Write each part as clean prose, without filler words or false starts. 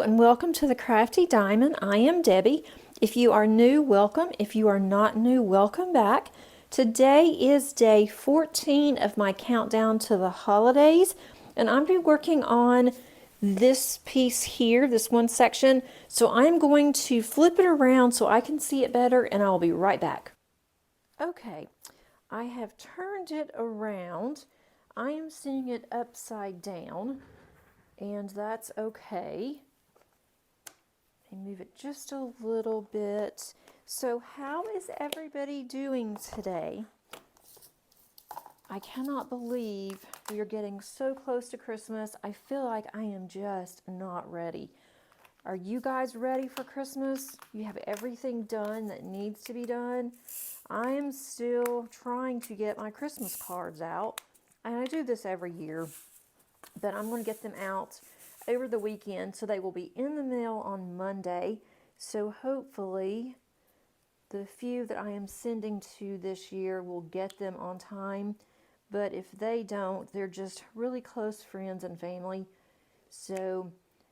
and welcome to the Crafty Diamond. I am Debbie. If you are new, welcome. If you are not new, welcome back. Today is day 14 of my countdown to the holidays, and I'm going to be working on this piece here, this one section. So I'm going to flip it around so I can see it better, and I'll be right back. Okay, I have turned it around. I am seeing it upside down, and that's okay. And move it just a little bit. So how is everybody doing today? I cannot believe we are getting so close to Christmas. I feel like I am just not ready. Are you guys ready for Christmas? You have everything done that needs to be done? I am still trying to get my Christmas cards out, and I do this every year, but I'm going to get them out over the weekend, so they will be in the mail on Monday. So hopefully the few that I am sending to this year will get them on time, but if they don't, they're just really close friends and family, so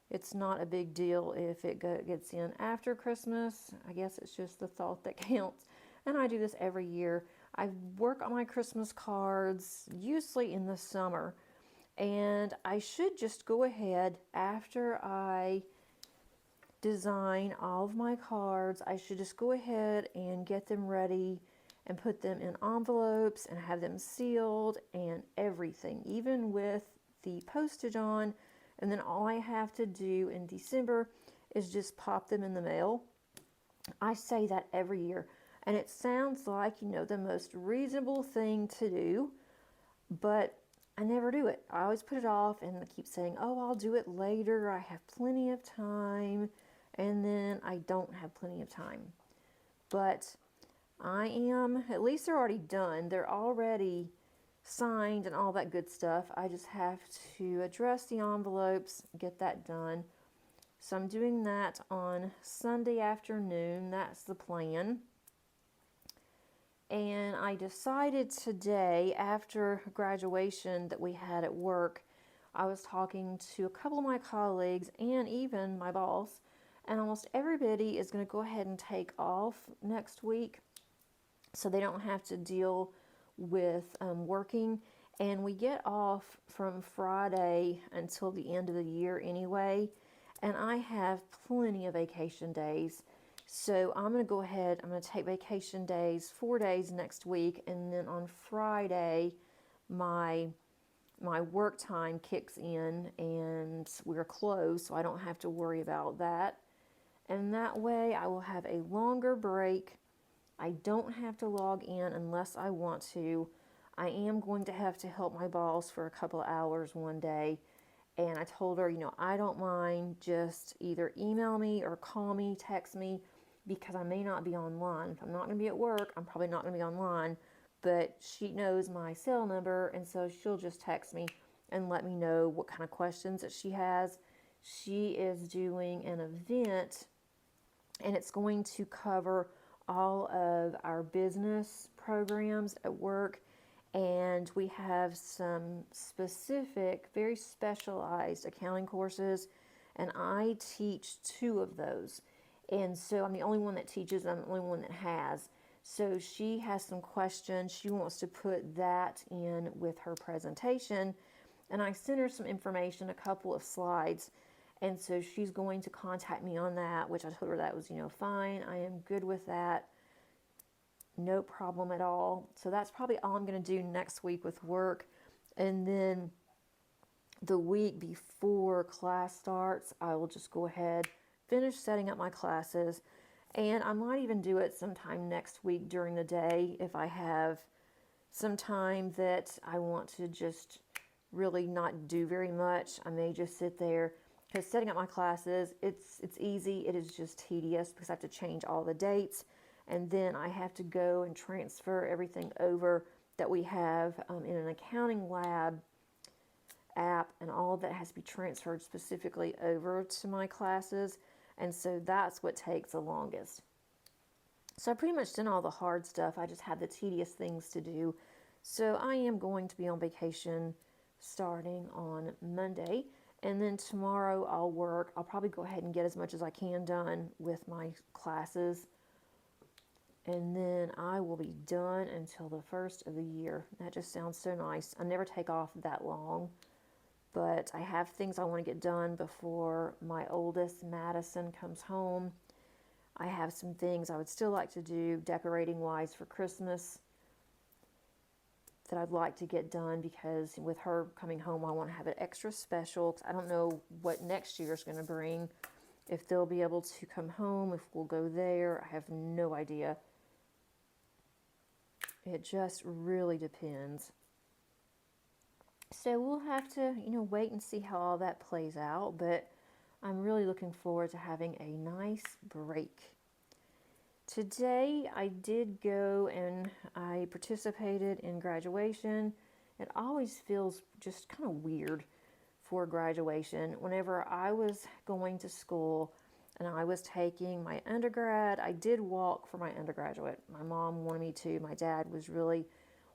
it's not a big deal if it gets in after Christmas. I guess it's just the thought that counts, and I do this every year. I work on my Christmas cards usually in the summer, and I should just go ahead after I design all of my cards. I should just go ahead and get them ready and put them in envelopes and have them sealed and everything, even with the postage on. And then all I have to do in December is just pop them in the mail. I say that every year, and it sounds like, the most reasonable thing to do, but I never do it. I always put it off and I keep saying, oh, I'll do it later. I have plenty of time. And then I don't have plenty of time. But at least they're already done. They're already signed and all that good stuff. I just have to address the envelopes, get that done. So I'm doing that on Sunday afternoon. That's the plan. And I decided today, after graduation that we had at work, I was talking to a couple of my colleagues and even my boss, and almost everybody is going to go ahead and take off next week so they don't have to deal with working. And we get off from Friday until the end of the year anyway, and I have plenty of vacation days. So I'm going to go ahead, I'm going to take vacation days, 4 days next week, and then on Friday, my work time kicks in and we're closed, so I don't have to worry about that. And that way I will have a longer break. I don't have to log in unless I want to. I am going to have to help my boss for a couple of hours one day. And I told her, I don't mind, just either email me or call me, text me, because I may not be online. If I'm not going to be at work, I'm probably not going to be online, but she knows my cell number, and so she'll just text me and let me know what kind of questions that she has. She is doing an event, and it's going to cover all of our business programs at work, and we have some specific, very specialized accounting courses, and I teach 2 of those. And so I'm the only one that teaches, I'm the only one that has. So she has some questions. She wants to put that in with her presentation. And I sent her some information, a couple of slides. And so she's going to contact me on that, which I told her that was, fine. I am good with that. No problem at all. So that's probably all I'm going to do next week with work. And then the week before class starts, I will just go ahead, finish setting up my classes, and I might even do it sometime next week during the day if I have some time that I want to just really not do very much. I may just sit there, because setting up my classes, it's easy. It is just tedious because I have to change all the dates, and then I have to go and transfer everything over that we have in an accounting lab app, and all of that has to be transferred specifically over to my classes, and so that's what takes the longest. So I pretty much done all the hard stuff. I just have the tedious things to do. So I am going to be on vacation starting on Monday, And then tomorrow I'll work. I'll probably go ahead and get as much as I can done with my classes. And then I will be done until the first of the year. That just sounds so nice. I never take off that long, but I have things I want to get done before my oldest, Madison, comes home. I have some things I would still like to do decorating wise for Christmas that I'd like to get done, because with her coming home, I want to have it extra special, because I don't know what next year is going to bring. If they'll be able to come home, if we'll go there, I have no idea. It just really depends. So we'll have to, wait and see how all that plays out, but I'm really looking forward to having a nice break. Today I did go and I participated in graduation. It always feels just kind of weird for graduation. Whenever I was going to school and I was taking my undergrad, I did walk for my undergraduate. My mom wanted me to. My dad was really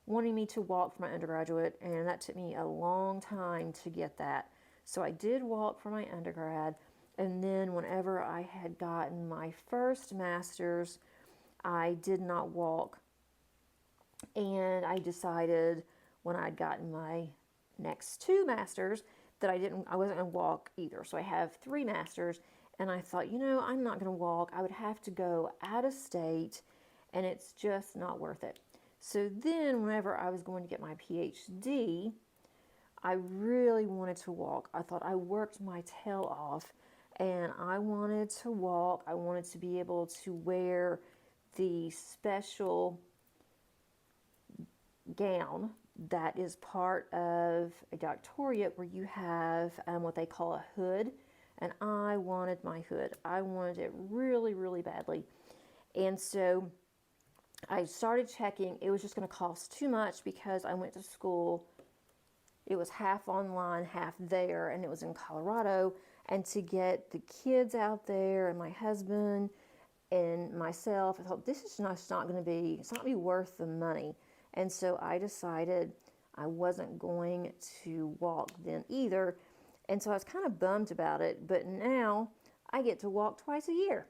wanting me to walk for my undergraduate, and that took me a long time to get that. So I did walk for my undergrad, and then whenever I had gotten my first master's, I did not walk. And I decided when I'd gotten my next two masters that I wasn't going to walk either. So I have 3 masters, and I thought, I'm not going to walk. I would have to go out of state, and it's just not worth it. So then whenever I was going to get my PhD, I really wanted to walk. I thought I worked my tail off, and I wanted to walk. I wanted to be able to wear the special gown that is part of a doctorate where you have what they call a hood, and I wanted my hood. I wanted it really, really badly. And so I started checking. It was just going to cost too much because I went to school. It was half online, half there, and it was in Colorado. And to get the kids out there and my husband and myself, I thought this is just not going to be, it's not going to be worth the money. And so I decided I wasn't going to walk then either. And so I was kind of bummed about it, but now I get to walk twice a year.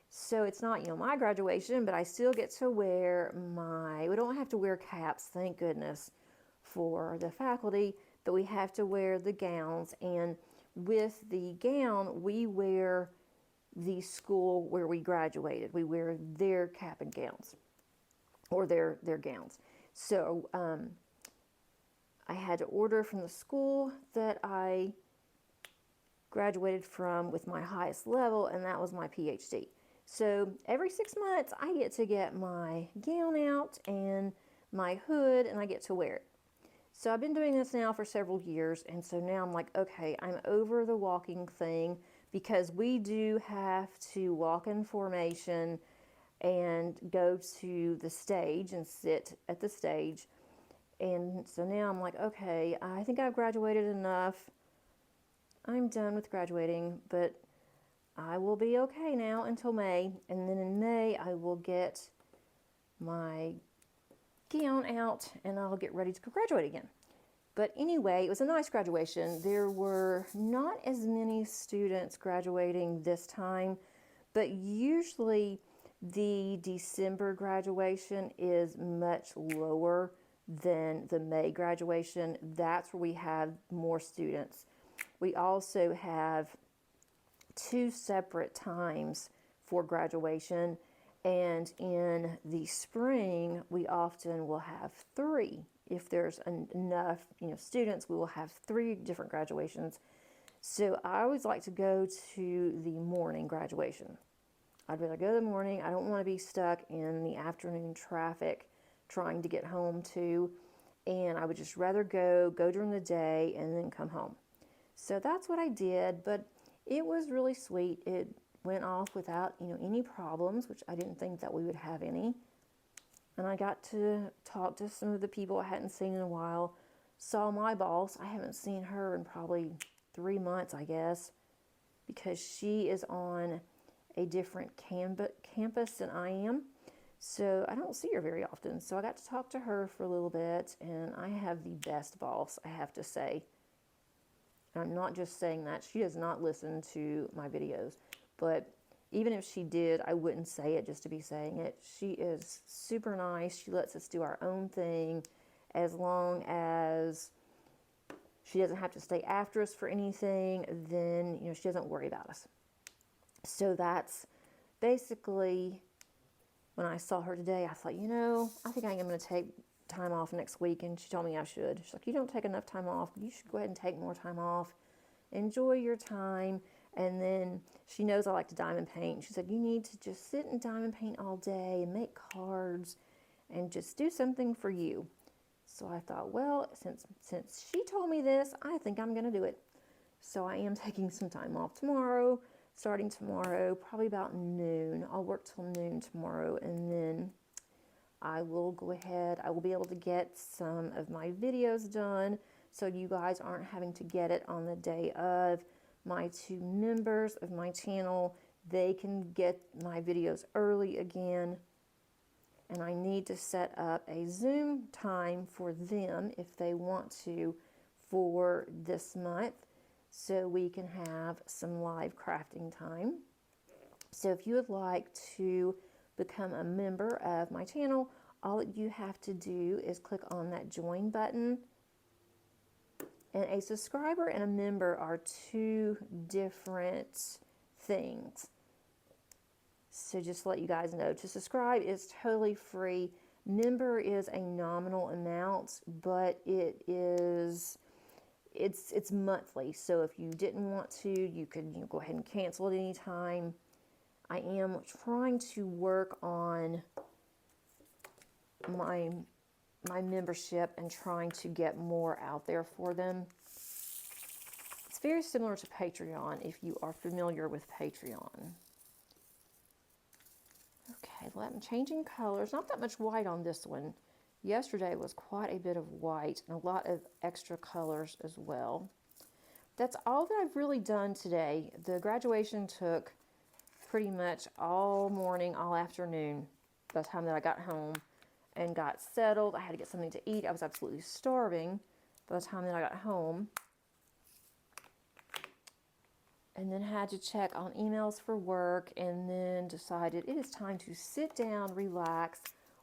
So it's not, my graduation, but I still get to wear we don't have to wear caps, thank goodness, for the faculty, but we have to wear the gowns. And with the gown, we wear the school where we graduated. We wear their cap and gowns, or their gowns. So I had to order from the school that I graduated from with my highest level, and that was my PhD. So every 6 months, I get to get my gown out and my hood, and I get to wear it. So I've been doing this now for several years, and so now I'm like, okay, I'm over the walking thing, because we do have to walk in formation and go to the stage and sit at the stage. And so now I'm like, okay, I think I've graduated enough. I'm done with graduating, but I will be okay now until May. And then in May, I will get my gown out and I'll get ready to graduate again. But anyway, it was a nice graduation. There were not as many students graduating this time, but usually the December graduation is much lower than the May graduation. That's where we have more students. We also have 2 separate times for graduation, and in the spring we often will have 3. If there's enough students, we will have 3 different graduations. So I always like to go to the morning graduation. I'd rather go the morning. I don't want to be stuck in the afternoon traffic trying to get home too, and I would just rather go during the day and then come home. So that's what I did, but it was really sweet. It went off without any problems, which I didn't think that we would have any. And I got to talk to some of the people I hadn't seen in a while. Saw my boss. I haven't seen her in probably 3 months, I guess, because she is on a different campus than I am. So I don't see her very often. So I got to talk to her for a little bit, and I have the best boss, I have to say. And I'm not just saying that. She does not listen to my videos. But even if she did, I wouldn't say it just to be saying it. She is super nice. She lets us do our own thing as long as she doesn't have to stay after us for anything, then, she doesn't worry about us. So that's basically, when I saw her today, I thought, I think I am going to take time off next week. And she told me I should. She's like, you don't take enough time off. You should go ahead and take more time off. Enjoy your time. And then she knows I like to diamond paint. She said, you need to just sit and diamond paint all day and make cards and just do something for you. So I thought, well, since she told me this, I think I'm going to do it. So I am taking some time off tomorrow, starting tomorrow, probably about noon. I'll work till noon tomorrow, and then I will go ahead. I will be able to get some of my videos done, so you guys aren't having to get it on the day of. My 2 members of my channel, they can get my videos early again. And I need to set up a Zoom time for them if they want to for this month, so we can have some live crafting time. So if you would like to become a member of my channel, all that you have to do is click on that join button. And a subscriber and a member are 2 different things. So just to let you guys know, to subscribe is totally free. Member is a nominal amount, but it's monthly. So if you didn't want to, you could go ahead and cancel at any time. I am trying to work on my membership and trying to get more out there for them. It's very similar to Patreon if you are familiar with Patreon. Okay, I'm changing colors. Not that much white on this one. Yesterday was quite a bit of white and a lot of extra colors as well. That's all that I've really done today. The graduation took pretty much all morning, all afternoon by the time that I got home and got settled. I had to get something to eat. I was absolutely starving by the time that I got home. And then had to check on emails for work, and then decided it is time to sit down, relax,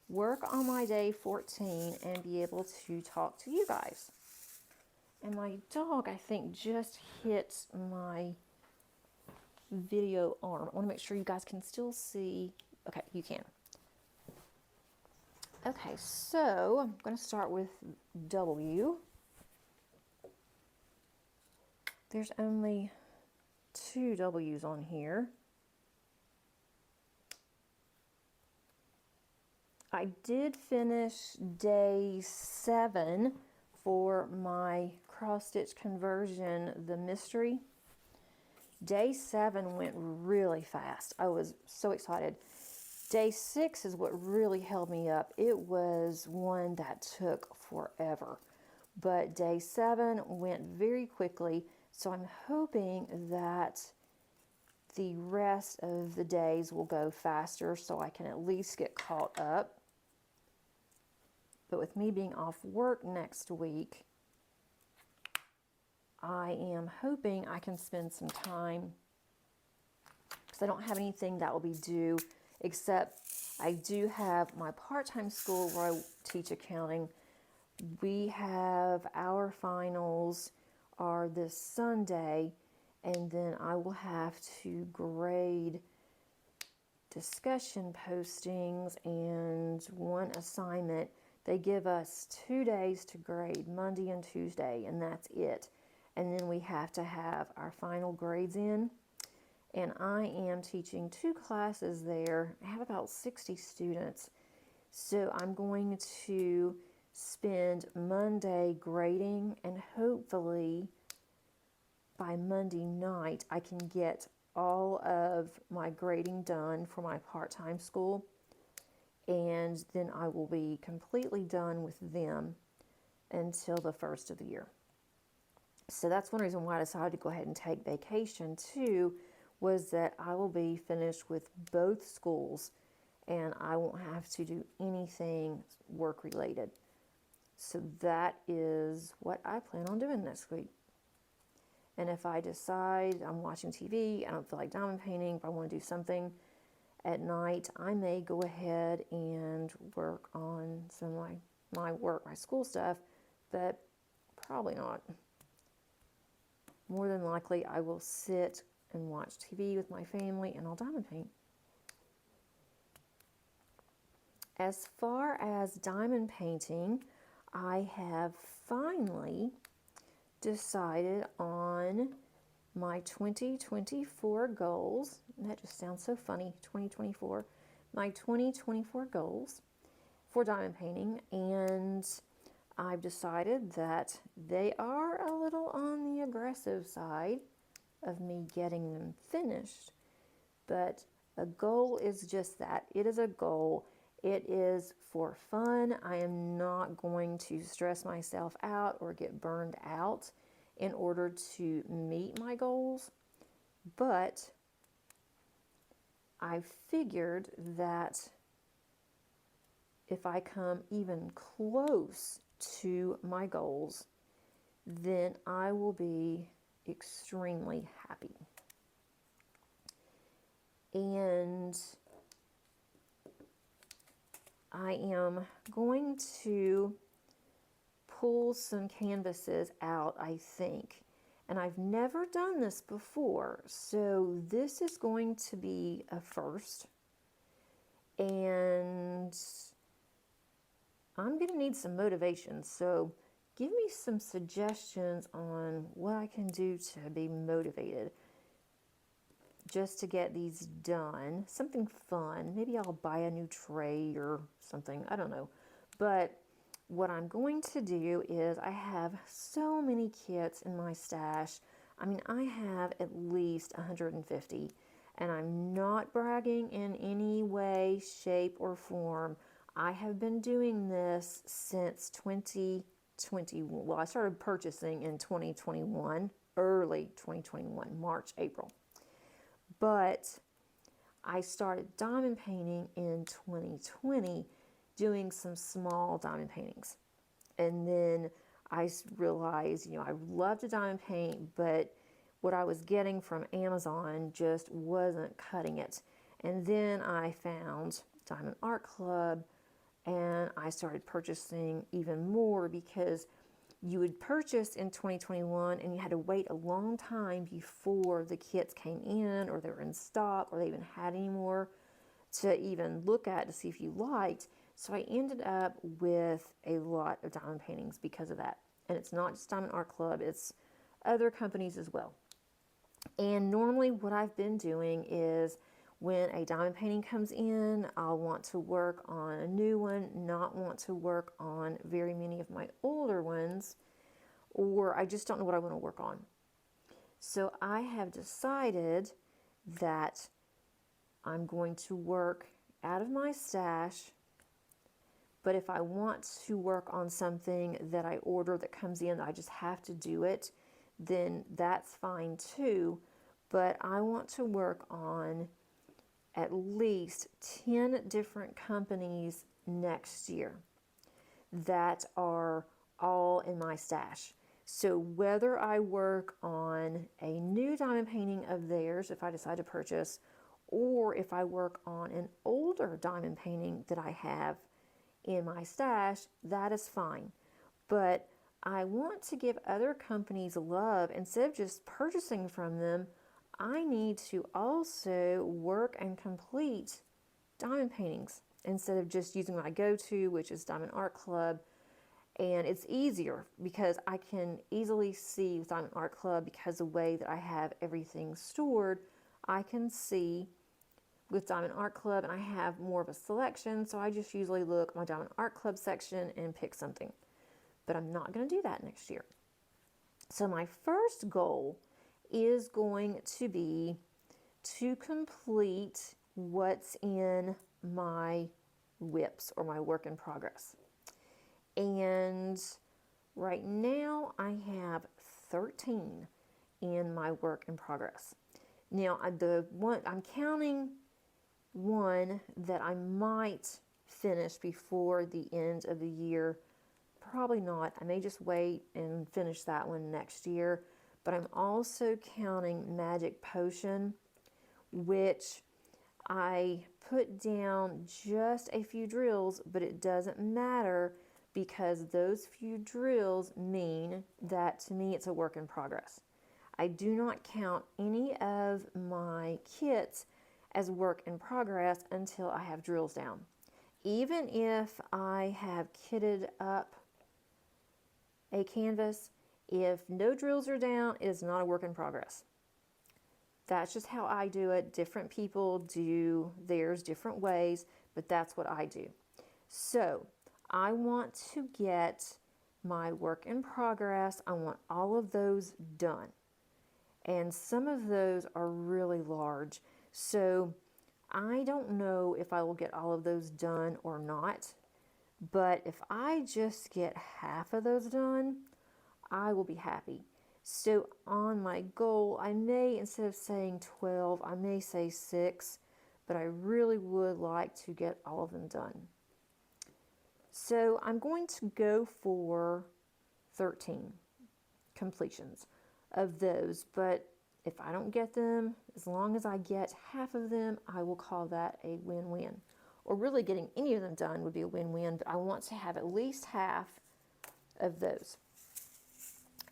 work on my day 14, and be able to talk to you guys. And my dog, I think, just hit my video arm. I want to make sure you guys can still see. Okay, you can. Okay, so I'm going to start with W. There's only 2 W's on here. I did finish day 7 for my cross-stitch conversion, the mystery. Day 7 went really fast. I was so excited. Day 6 is what really held me up. It was one that took forever. But day 7 went very quickly. So I'm hoping that the rest of the days will go faster so I can at least get caught up. But with me being off work next week, I am hoping I can spend some time, because I don't have anything that will be due, except I do have my part-time school where I teach accounting. We have our finals are this Sunday, and then I will have to grade discussion postings and one assignment. They give us 2 days to grade, Monday and Tuesday, and that's it. And then we have to have our final grades in. And I am teaching 2 classes there. I have about 60 students. So I'm going to spend Monday grading, and hopefully by Monday night I can get all of my grading done for my part-time school, and then I will be completely done with them until the first of the year. So that's one reason why I decided to go ahead and take vacation too, was that I will be finished with both schools and I won't have to do anything work related. So that is what I plan on doing next week. And if I decide I'm watching TV, I don't feel like diamond painting, if I want to do something at night, I may go ahead and work on some of my work, my school stuff, but probably not. More than likely, I will sit and watch TV with my family and I'll diamond paint. As far as diamond painting, I have finally decided on my 2024 goals. That just sounds so funny, 2024. My 2024 goals for diamond painting, and I've decided that they are a little on the aggressive side of me getting them finished. But a goal is just that. It is a goal. It is for fun. I am not going to stress myself out or get burned out in order to meet my goals. But I figured that if I come even close to my goals, then I will be extremely happy. And I am going to pull some canvases out, I think. And I've never done this before, so this is going to be a first. And I'm going to need some motivation, so give me some suggestions on what I can do to be motivated just to get these done. Something fun. Maybe I'll buy a new tray or something. I don't know. But what I'm going to do is I have so many kits in my stash. I mean, I have at least 150. And I'm not bragging in any way, shape, or form. I have been doing this since 2020. Well, I started purchasing in 2021, early 2021, March, April. But I started diamond painting in 2020, doing some small diamond paintings. And then I realized, I love to diamond paint, but what I was getting from Amazon just wasn't cutting it. And then I found Diamond Art Club, and I started purchasing even more because you would purchase in 2021 and you had to wait a long time before the kits came in or they were in stock or they even had any more to even look at to see if you liked. So I ended up with a lot of diamond paintings because of that. And it's not just Diamond Art Club, it's other companies as well. And normally what I've been doing is when a diamond painting comes in, I'll want to work on a new one, not want to work on very many of my older ones, or I just don't know what I want to work on. So I have decided that I'm going to work out of my stash, but if I want to work on something that I order that comes in, I just have to do it, then that's fine too. But I want to work on at least 10 different companies next year that are all in my stash. So whether I work on a new diamond painting of theirs, if I decide to purchase, or if I work on an older diamond painting that I have in my stash, that is fine. But I want to give other companies love. Instead of just purchasing from them, I need to also work and complete diamond paintings instead of just using my go-to, which is Diamond Art Club. And it's easier because I can easily see with Diamond Art Club, because the way that I have everything stored, I can see with Diamond Art Club and I have more of a selection. So I just usually look at my Diamond Art Club section and pick something. But I'm not going to do that next year. So my first goal is going to be to complete what's in my WIPs or my work in progress. And right now I have 13 in my work in progress. Now I'm counting one that I might finish before the end of the year. Probably not. I may just wait and finish that one next year. but I'm also counting Magic Potion, which I put down just a few drills, but it doesn't matter because those few drills mean that to me it's a work in progress. I do not count any of my kits as work in progress until I have drills down. Even if I have kitted up a canvas, if no drills are down, it is not a work in progress. That's just how I do it. Different people do theirs different ways, but that's what I do. So I want to get my work in progress. I want all of those done. And some of those are really large. So I don't know if I will get all of those done or not. But if I just get half of those done, I will be happy. So on my goal, I may, instead of saying 12, I may say 6, but I really would like to get all of them done. So I'm going to go for 13 completions of those, but if I don't get them, as long as I get half of them, I will call that a win-win. Or really getting any of them done would be a win-win, but I want to have at least half of those.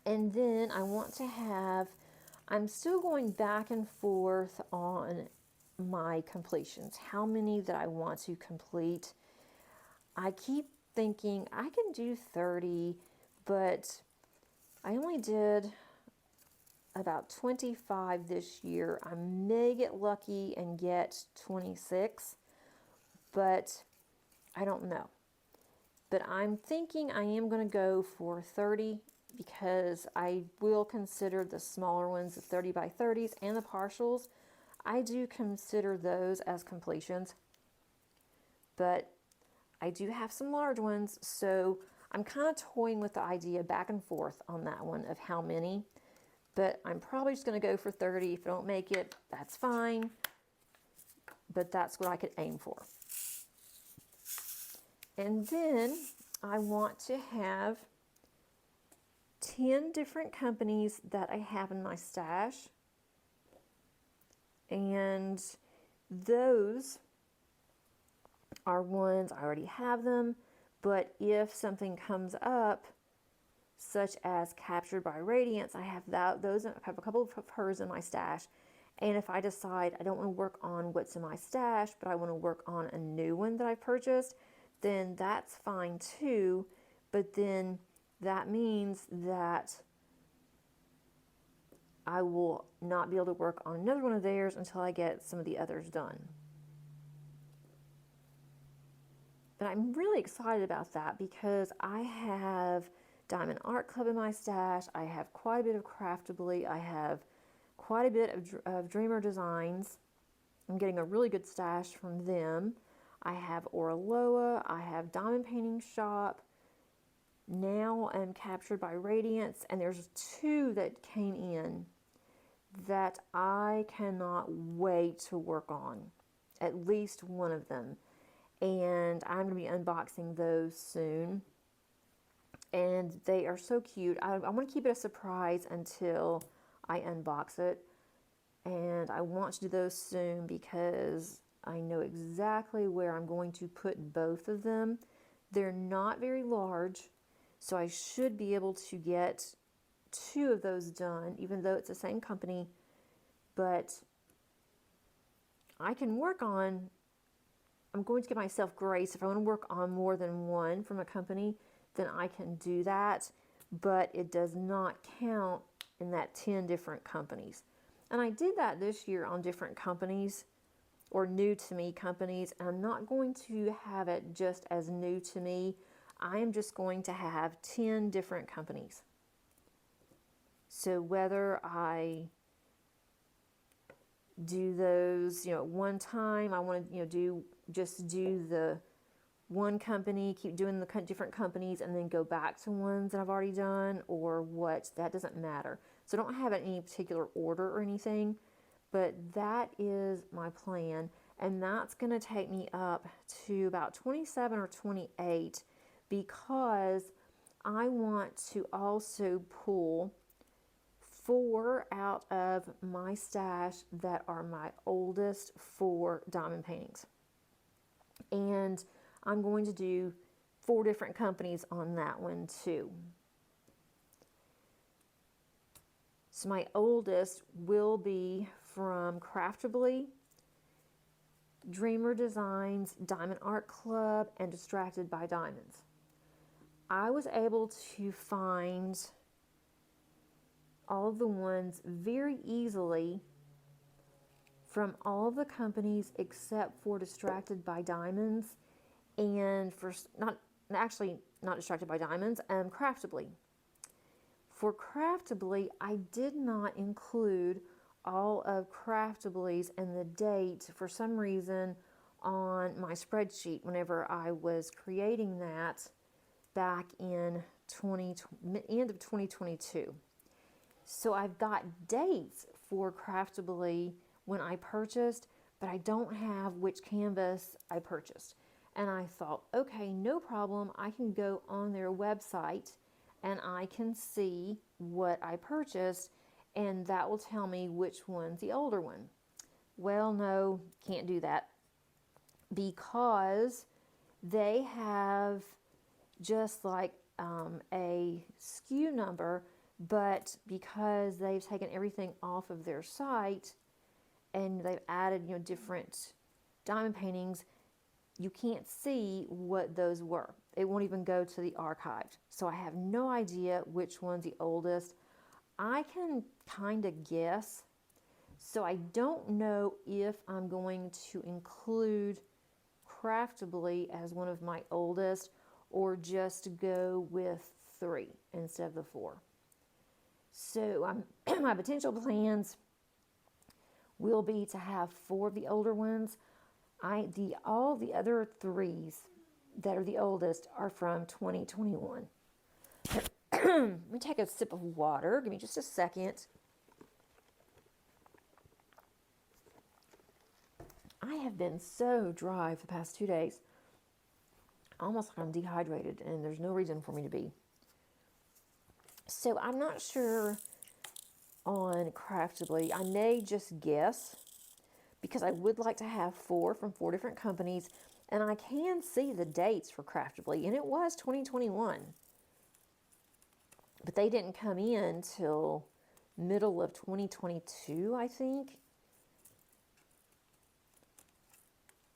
And then I want to have, I'm still going back and forth on my completions, how many that I want to complete. I keep thinking I can do 30, but I only did about 25 this year. I may get lucky and get 26, but I don't know. But I'm thinking I am going to go for 30 because I will consider the smaller ones, the 30 by 30s and the partials. I do consider those as completions, but I do have some large ones, so I'm kind of toying with the idea back and forth on that one of how many. But I'm probably just going to go for 30. If I don't make it, that's fine. But that's what I could aim for. And then I want to have 10 different companies that I have in my stash. And those are ones, I already have them, but if something comes up, such as Captured by Radiance, I have those. I have a couple of hers in my stash. And if I decide I don't want to work on what's in my stash, but I want to work on a new one that I purchased, then that's fine too. But then that means that I will not be able to work on another one of theirs until I get some of the others done. But I'm really excited about that because I have Diamond Art Club in my stash. I have quite a bit of Craftably. I have quite a bit of Dreamer Designs. I'm getting a really good stash from them. I have Oraloa. I have Diamond Painting Shop. Now I'm Captured by Radiance. And there's 2 that came in that I cannot wait to work on. At least one of them. And I'm going to be unboxing those soon. And they are so cute. I want to keep it a surprise until I unbox it. And I want to do those soon because I know exactly where I'm going to put both of them. They're not very large, so I should be able to get 2 of those done, even though it's the same company. But I can work on, I'm going to give myself grace. If I want to work on more than one from a company, then I can do that, but it does not count in that 10 different companies. And I did that this year on different companies or new to me companies, and I'm not going to have it just as new to me. I am just going to have 10 different companies. So whether I do those, at one time, I want to, do the one company, keep doing the different companies, and then go back to ones that I've already done, or what, that doesn't matter. So I don't have it in any particular order or anything, but that is my plan, and that's going to take me up to about 27 or 28 because I want to also pull 4 out of my stash that are my oldest 4 diamond paintings. And I'm going to do 4 different companies on that one too. So my oldest will be from Crafty Dreamer Designs, Diamond Art Club, and Distracted by Diamonds. I was able to find all of the ones very easily from all of the companies except for Distracted by Diamonds and for not Distracted by Diamonds, Crafty. For Crafty, I did not include all of Crafty's and the date for some reason on my spreadsheet whenever I was creating that back in end of 2022. So I've got dates for Crafty when I purchased, but I don't have which canvas I purchased. And I thought, okay, no problem. I can go on their website and I can see what I purchased, and that will tell me which one's the older one. Well, no, can't do that because they have just like a SKU number, but because they've taken everything off of their site and they've added, different diamond paintings, you can't see what those were. It won't even go to the archived. So I have no idea which one's the oldest. I can kind of guess. So I don't know if I'm going to include Crafty as one of my oldest or just go with 3 instead of the 4. So my potential plans will be to have 4 of the older ones. All the other 3s that are the oldest are from 2021. Let me take a sip of water. Give me just a second. I have been so dry for the past 2 days. Almost like I'm dehydrated, and there's no reason for me to be. So I'm not sure on Crafty. I may just guess because I would like to have 4 from 4 different companies, and I can see the dates for Crafty, and it was 2021. But they didn't come in till middle of 2022, I think.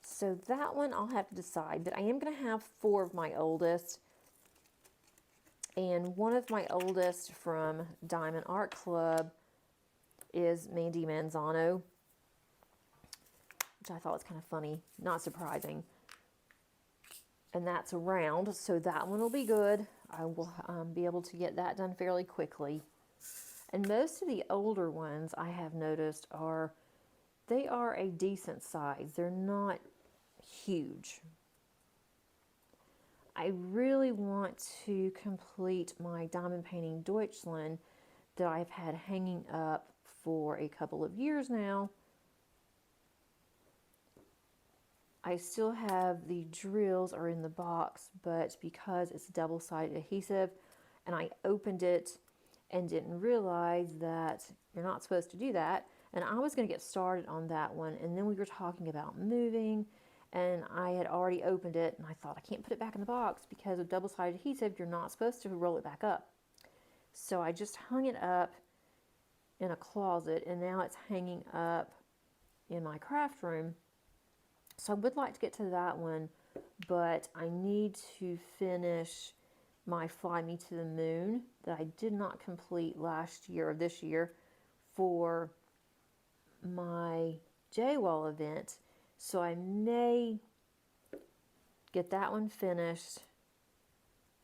So that one I'll have to decide, but I am going to have 4 of my oldest, and one of my oldest from Diamond Art Club is Mandy Manzano, which I thought was kind of funny, not surprising. And that's a round, so that one will be good. I will be able to get that done fairly quickly. And most of the older ones I have noticed they are a decent size. They're not huge. I really want to complete my diamond painting Deutschland that I've had hanging up for a couple of years now. I still have the drills are in the box, but because it's double-sided adhesive and I opened it and didn't realize that you're not supposed to do that, and I was going to get started on that one, and then we were talking about moving, and I had already opened it, and I thought, I can't put it back in the box because of double-sided adhesive, you're not supposed to roll it back up. So I just hung it up in a closet, and now it's hanging up in my craft room. So I would like to get to that one, but I need to finish my Fly Me to the Moon that I did not complete last year or this year for my J-Wall event. So I may get that one finished.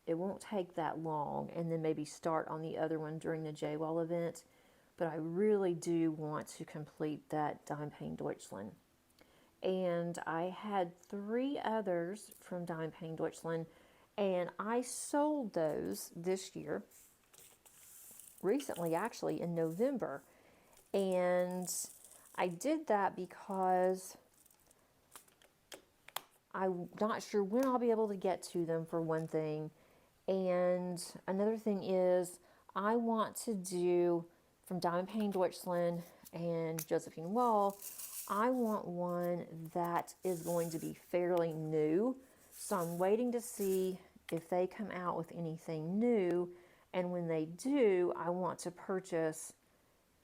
It won't take that long, and then maybe start on the other one during the J-Wall event. But I really do want to complete that Diamond Painting Deutschland. And I had 3 others from Diamond Painting Deutschland, and I sold those this year, recently actually in November. And I did that because I'm not sure when I'll be able to get to them, for one thing. And another thing is I want to do from Diamond Painting Deutschland and Josephine Wall, I want one that is going to be fairly new. So I'm waiting to see if they come out with anything new. And when they do, I want to purchase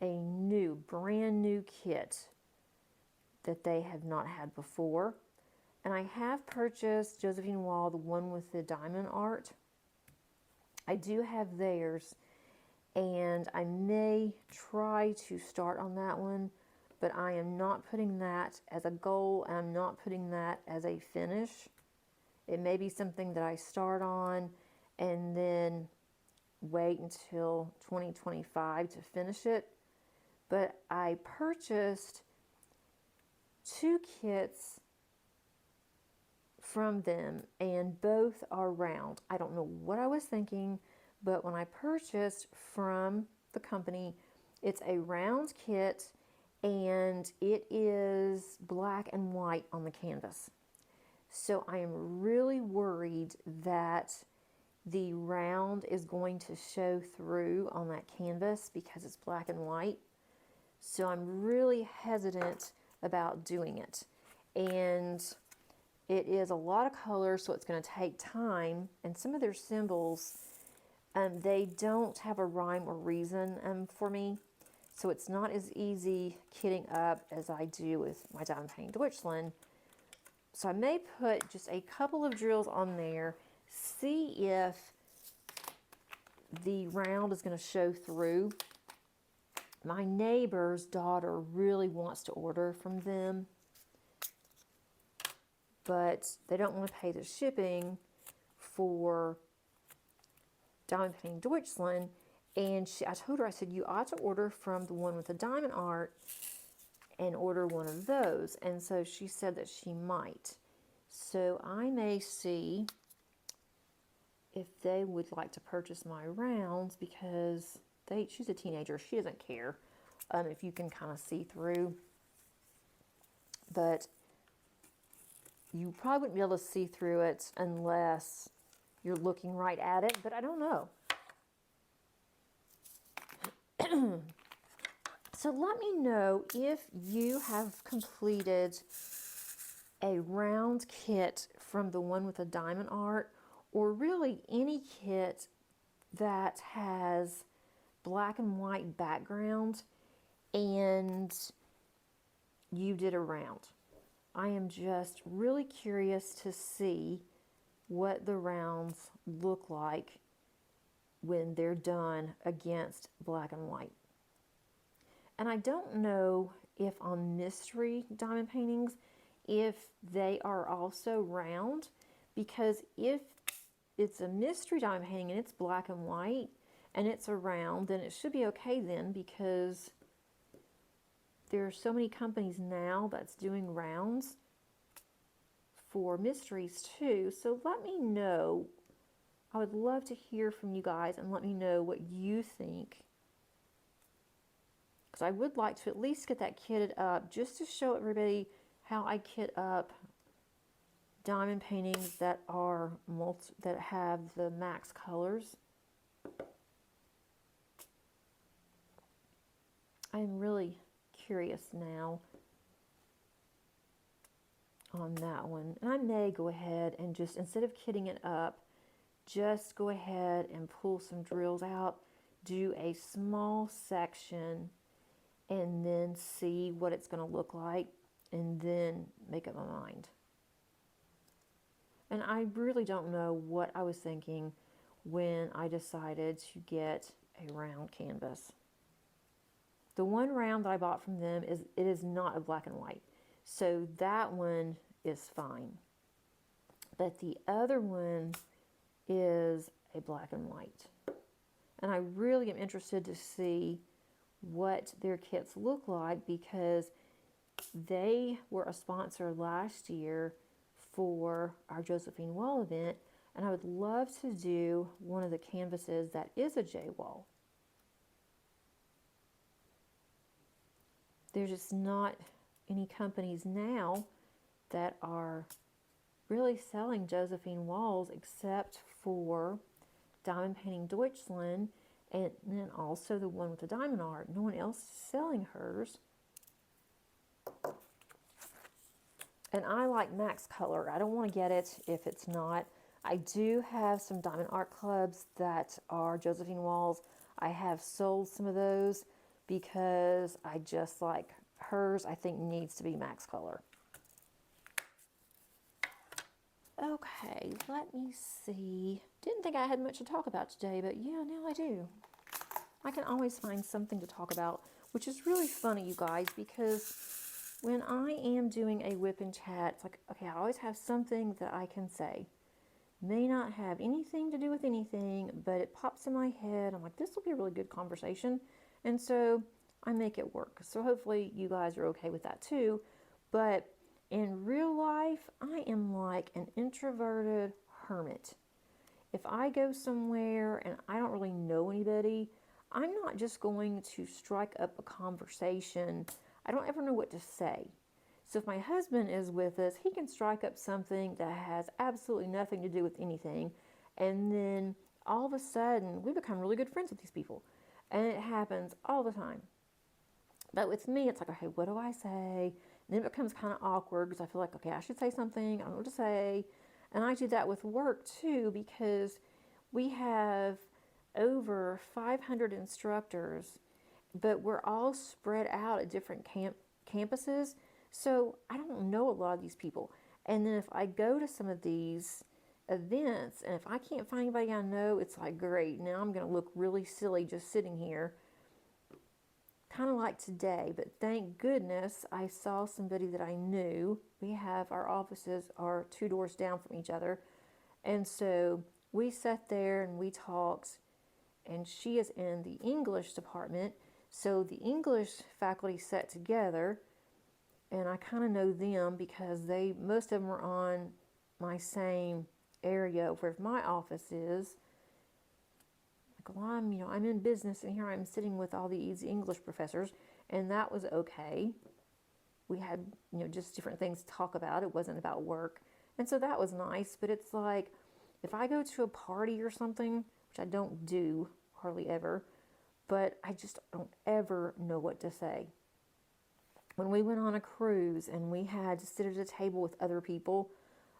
a new, brand new kit that they have not had before. And I have purchased Josephine Wall, the one with the diamond art. I do have theirs, and I may try to start on that one, but I am not putting that as a goal, and I'm not putting that as a finish. It may be something that I start on and then wait until 2025 to finish it. But I purchased 2 kits from them, and both are round. I don't know what I was thinking, but when I purchased from the company, it's a round kit, and it is black and white on the canvas. So I am really worried that the round is going to show through on that canvas because it's black and white. So I'm really hesitant about doing it. And it is a lot of color, so it's going to take time. And some of their symbols, they don't have a rhyme or reason for me. So it's not as easy kitting up as I do with my Diamond Painting Deutschland. So I may put just a couple of drills on there, see if the round is going to show through. My neighbor's daughter really wants to order from them, but they don't want to pay the shipping for Diamond Painting Deutschland. And I told her, I said, you ought to order from the one with the diamond art and order one of those. And so she said that she might. So I may see if they would like to purchase my rounds, because she's a teenager. She doesn't care if you can kind of see through. But you probably wouldn't be able to see through it unless you're looking right at it, but I don't know. So let me know if you have completed a round kit from the one with the diamond art, or really any kit that has black and white background and you did a round. I am just really curious to see what the rounds look like when they're done against black and white. And I don't know if on mystery diamond paintings, if they are also round, because if it's a mystery diamond painting and it's black and white and it's a round, then it should be okay then, because there are so many companies now that's doing rounds for mysteries too. So let me know. I would love to hear from you guys and let me know what you think, because I would like to at least get that kitted up just to show everybody how I kit up diamond paintings that are that have the max colors. I'm really curious now on that one, and I may go ahead and just, instead of kitting it up, just go ahead and pull some drills out, do a small section, and then see what it's going to look like, and then make up my mind. And I really don't know what I was thinking when I decided to get a round canvas. The one round that I bought from them is not a black and white, so that one is fine. But the other one is a black and white. And I really am interested to see what their kits look like, because they were a sponsor last year for our Josephine Wall event, and I would love to do one of the canvases that is a J Wall. There's just not any companies now that are really selling Josephine Walls except for Diamond Painting Deutschland And then also the one with the diamond art. No one else is selling hers. And I like Max Color. I don't want to get it if it's not. I do have some diamond art clubs that are Josephine Walls. I have sold some of those because I just like hers. I think needs to be Max Color. Okay, let me see. Didn't think I had much to talk about today, but yeah, now I do. I can always find something to talk about, which is really funny, you guys, because when I am doing a WIP and chat, it's like, okay, I always have something that I can say. May not have anything to do with anything, but it pops in my head. I'm like, this will be a really good conversation. And so I make it work. So hopefully you guys are okay with that too. But in real life, I am like an introverted hermit. If I go somewhere and I don't really know anybody, I'm not just going to strike up a conversation. I don't ever know what to say. So if my husband is with us, he can strike up something that has absolutely nothing to do with anything. And then all of a sudden, we become really good friends with these people. And it happens all the time. But with me, it's like, okay, what do I say? And then it becomes kind of awkward because I feel like, okay, I should say something. I don't know what to say. And I do that with work too, because we have over 500 instructors, but we're all spread out at different campuses. So I don't know a lot of these people. And then if I go to some of these events and if I can't find anybody I know, it's like, great, now I'm going to look really silly just sitting here. Kind of like today, but thank goodness I saw somebody that I knew. We have our offices are 2 doors down from each other. And so we sat there and we talked, and she is in the English department. So the English faculty sat together, and I kind of know them because most of them are on my same area where my office is. Like, well, I'm in business, and here I'm sitting with all these English professors, and that was okay. We had, just different things to talk about. It wasn't about work. And so that was nice, but it's like, if I go to a party or something, which I don't do hardly ever, but I just don't ever know what to say. When we went on a cruise and we had to sit at a table with other people,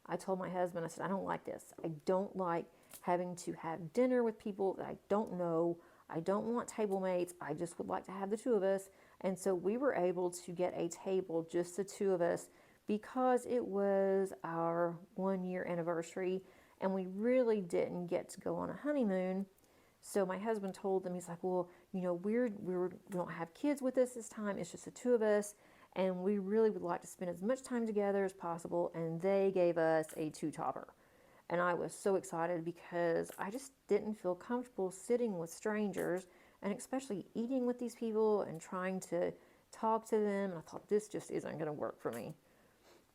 I told my husband, I said, I don't like this. I don't like having to have dinner with people that I don't know. I don't want table mates. I just would like to have the 2 of us. And so we were able to get a table, just the 2 of us, because it was our 1-year anniversary and we really didn't get to go on a honeymoon. So my husband told them, he's like, well, we don't have kids with us this time. It's just the 2 of us. And we really would like to spend as much time together as possible. And they gave us a 2-topper. And I was so excited because I just didn't feel comfortable sitting with strangers and especially eating with these people and trying to talk to them. And I thought, this just isn't going to work for me.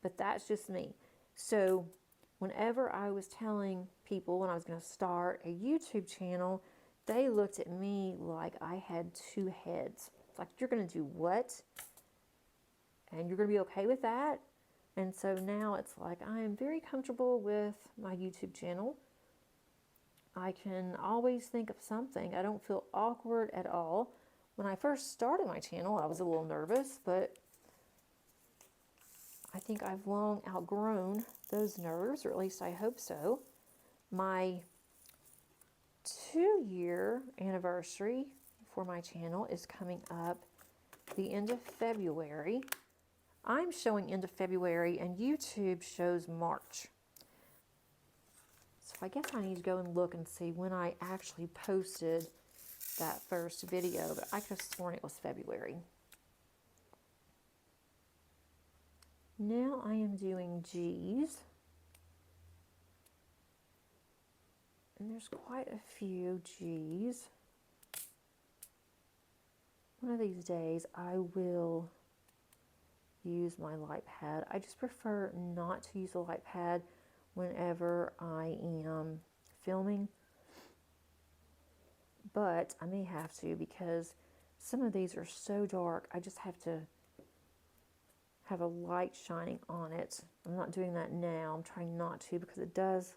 But that's just me. So whenever I was telling people when I was going to start a YouTube channel, they looked at me like I had 2 heads. It's like, you're going to do what? And you're going to be okay with that? And so now it's like I am very comfortable with my YouTube channel. I can always think of something. I don't feel awkward at all. When I first started my channel, I was a little nervous, but I think I've long outgrown those nerves, or at least I hope so. My 2-year anniversary for my channel is coming up the end of February. I'm showing end of February and YouTube shows March. So I guess I need to go and look and see when I actually posted that first video, but I could have sworn it was February. Now I am doing G's. And there's quite a few G's. One of these days I will use my light pad. I just prefer not to use a light pad whenever I am filming, but I may have to because some of these are so dark. I just have to have a light shining on it. I'm not doing that now. I'm trying not to because it does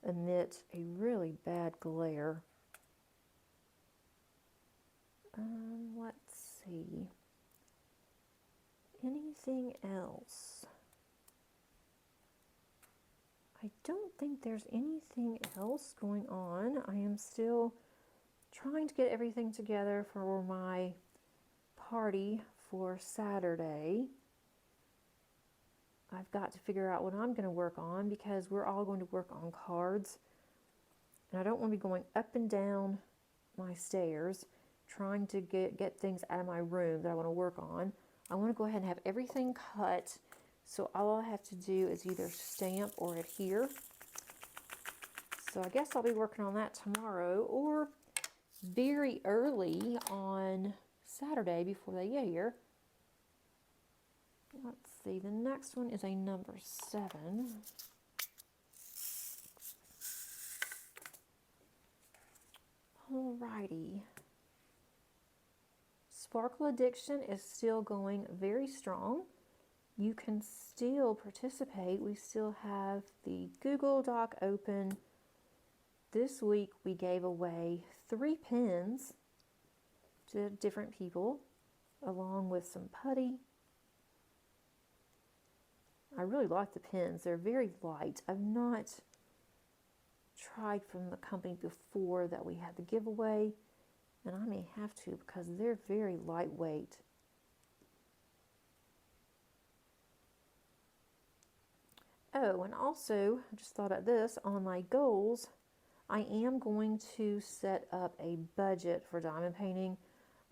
emit a really bad glare. Let's see. Anything else? I don't think there's anything else going on. I am still trying to get everything together for my party for Saturday. I've got to figure out what I'm going to work on because we're all going to work on cards. And I don't want to be going up and down my stairs trying to get things out of my room that I want to work on. I want to go ahead and have everything cut, so all I have to do is either stamp or adhere. So I guess I'll be working on that tomorrow or very early on Saturday before they get here. Let's see, the next one is a number 7. Alrighty. Sparkle Addiction is still going very strong. You can still participate. We still have the Google Doc open. This week we gave away 3 pens to different people, along with some putty. I really like the pens. They're very light. I've not tried from the company before that we had the giveaway, and I may have to because they're very lightweight. Oh, and also, I just thought of this, on my goals, I am going to set up a budget for diamond painting.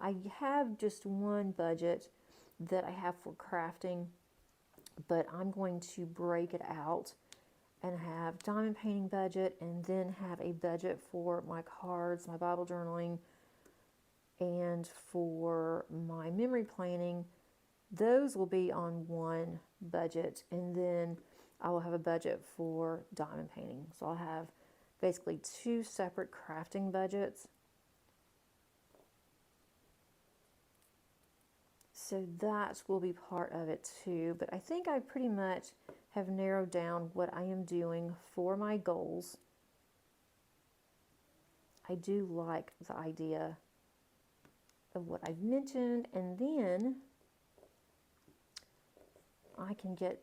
I have just one budget that I have for crafting, but I'm going to break it out and have diamond painting budget and then have a budget for my cards, my Bible journaling, and for my memory planning. Those will be on one budget, and then I will have a budget for diamond painting. So I'll have basically 2 separate crafting budgets. So that will be part of it too. But I think I pretty much have narrowed down what I am doing for my goals. I do like the idea of what I've mentioned, and then I can get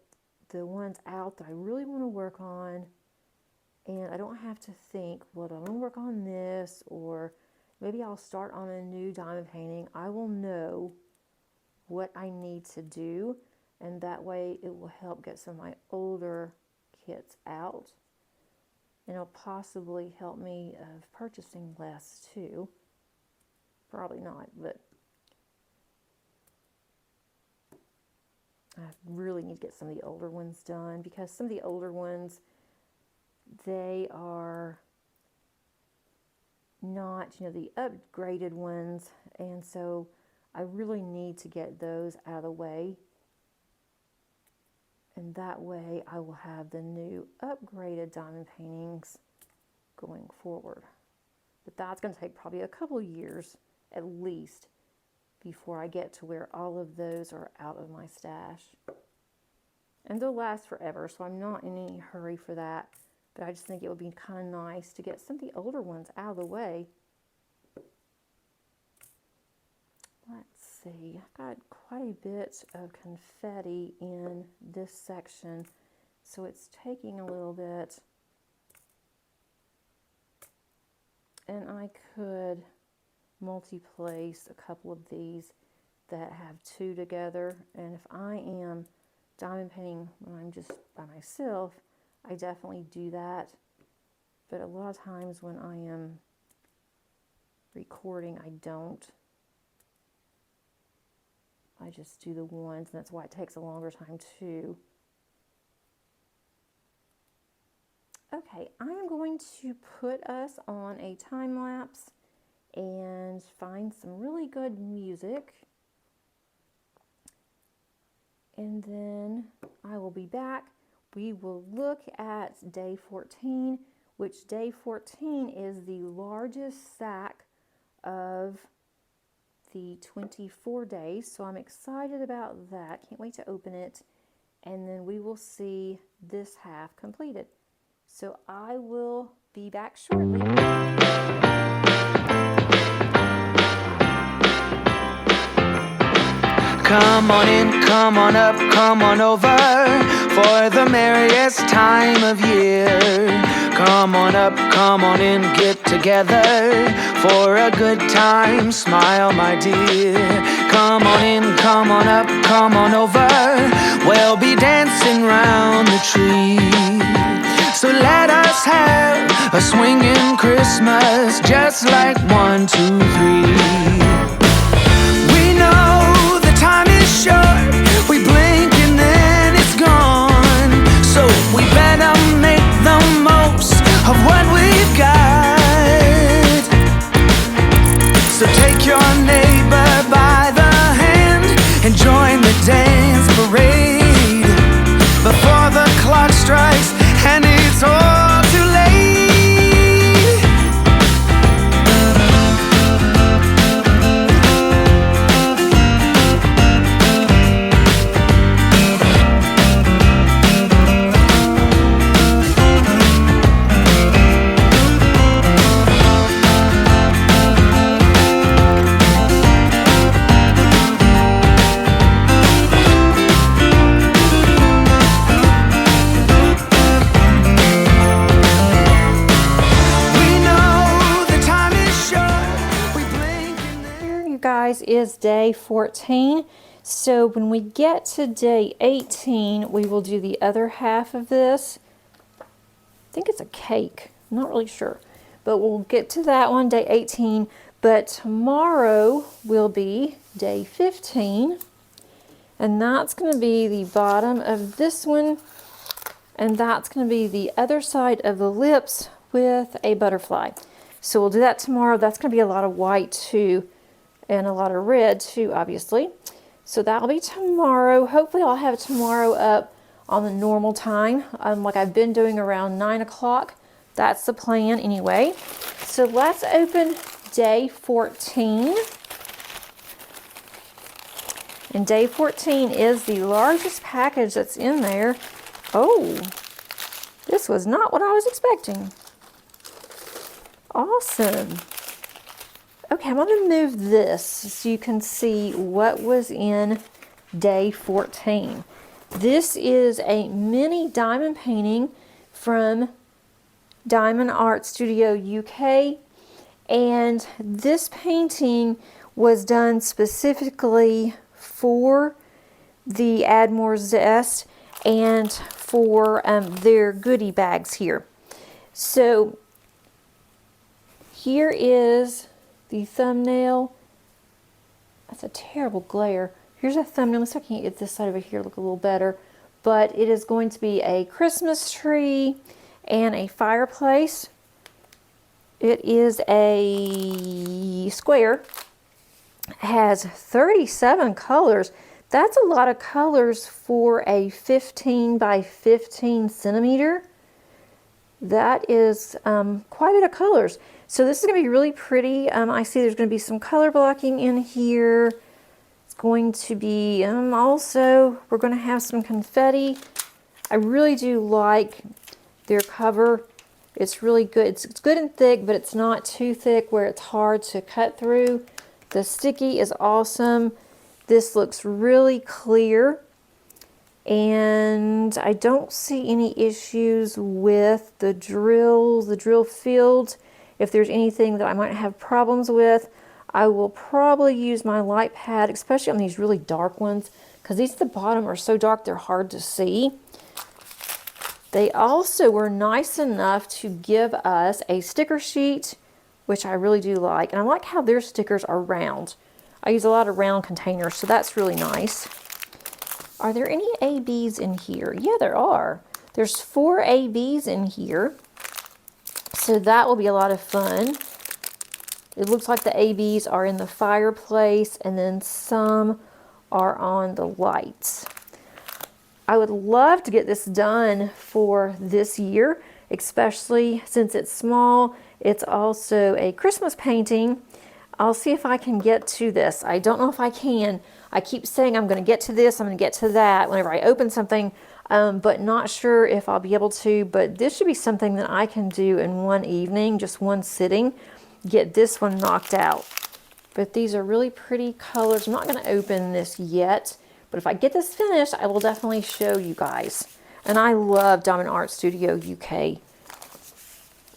the ones out that I really want to work on, and I don't have to think, well, I'm going to work on this, or maybe I'll start on a new diamond painting. I will know what I need to do, and that way it will help get some of my older kits out, and it'll possibly help me of purchasing less too. Probably not, but I really need to get some of the older ones done, because some of the older ones, they are not, the upgraded ones, and so I really need to get those out of the way, and that way I will have the new upgraded diamond paintings going forward. But that's going to take probably a couple years at least before I get to where all of those are out of my stash. And they'll last forever, so I'm not in any hurry for that. But I just think it would be kind of nice to get some of the older ones out of the way. Let's see, I've got quite a bit of confetti in this section, so it's taking a little bit. And I could multi-place a couple of these that have 2 together, and if I am diamond painting when I'm just by myself, I definitely do that. But a lot of times when I am recording, I don't. I just do the ones, and that's why it takes a longer time too. Okay, I'm going to put us on a time lapse and find some really good music, and then I will be back. We will look at day 14, which day 14 is the largest sack of the 24 days, so I'm excited about that. Can't wait to open it, and then we will see this half completed. So I will be back shortly. Come on in, come on up, come on over for the merriest time of year. Come on up, come on in, get together for a good time. Smile, my dear. Come on in, come on up, come on over. We'll be dancing round the tree. So let us have a swinging Christmas, just like 1, 2, 3. We know the time is short, we blink and then it's gone. So we better make the most of what we've got. So take your neighbor by the hand and join the dance parade before the clock strikes and it's all too late. Is day 14. So when we get to day 18, we will do the other half of this. I think it's a cake, I'm not really sure, but we'll get to that one, day 18. But tomorrow will be day 15, and that's going to be the bottom of this one, and that's going to be the other side of the lips with a butterfly. So we'll do that tomorrow. That's going to be a lot of white too, and a lot of red too, obviously. So that'll be tomorrow. Hopefully I'll have tomorrow up on the normal time, like I've been doing, around 9 o'clock. That's the plan anyway. So let's open day 14. And day 14 is the largest package that's in there. Oh, this was not what I was expecting. Awesome. Okay, I'm going to move this so you can see what was in day 14. This is a mini diamond painting from Diamond Art Studio UK, and this painting was done specifically for the Add More Zest and for their goodie bags here. So here is the thumbnail. That's a terrible glare. Here's a thumbnail. Let's see if I can get this side over here look a little better. But it is going to be a Christmas tree and a fireplace. It is a square. It has 37 colors. That's a lot of colors for a 15 by 15 centimeter. That is quite a bit of colors. So this is going to be really pretty. I see there's going to be some color blocking in here. It's going to be also, we're going to have some confetti. I really do like their cover. It's really good. It's good and thick, but it's not too thick where it's hard to cut through. The sticky is awesome. This looks really clear. And I don't see any issues with the drill field. If there's anything that I might have problems with, I will probably use my light pad, especially on these really dark ones, because these at the bottom are so dark they're hard to see. They also were nice enough to give us a sticker sheet, which I really do like. And I like how their stickers are round. I use a lot of round containers, so that's really nice. Are there any ABs in here? Yeah, there are. There's 4 ABs in here. So that will be a lot of fun. It looks like the ABs are in the fireplace, and then some are on the lights. I would love to get this done for this year, especially since it's small. It's also a Christmas painting. I'll see if I can get to this. I don't know if I can. I keep saying I'm going to get to this, I'm going to get to that whenever I open something, but not sure if I'll be able to. But this should be something that I can do in one evening, just one sitting, get this one knocked out. But these are really pretty colors. I'm not going to open this yet, but if I get this finished, I will definitely show you guys. And I love Diamond Art Studio UK.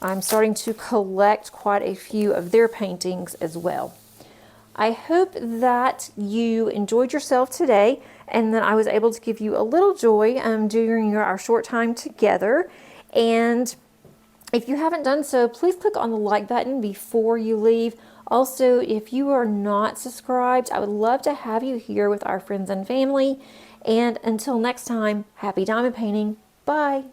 I'm starting to collect quite a few of their paintings as well. I hope that you enjoyed yourself today and that I was able to give you a little joy during our short time together. And if you haven't done so, please click on the like button before you leave. Also, if you are not subscribed, I would love to have you here with our friends and family. And until next time, happy diamond painting. Bye.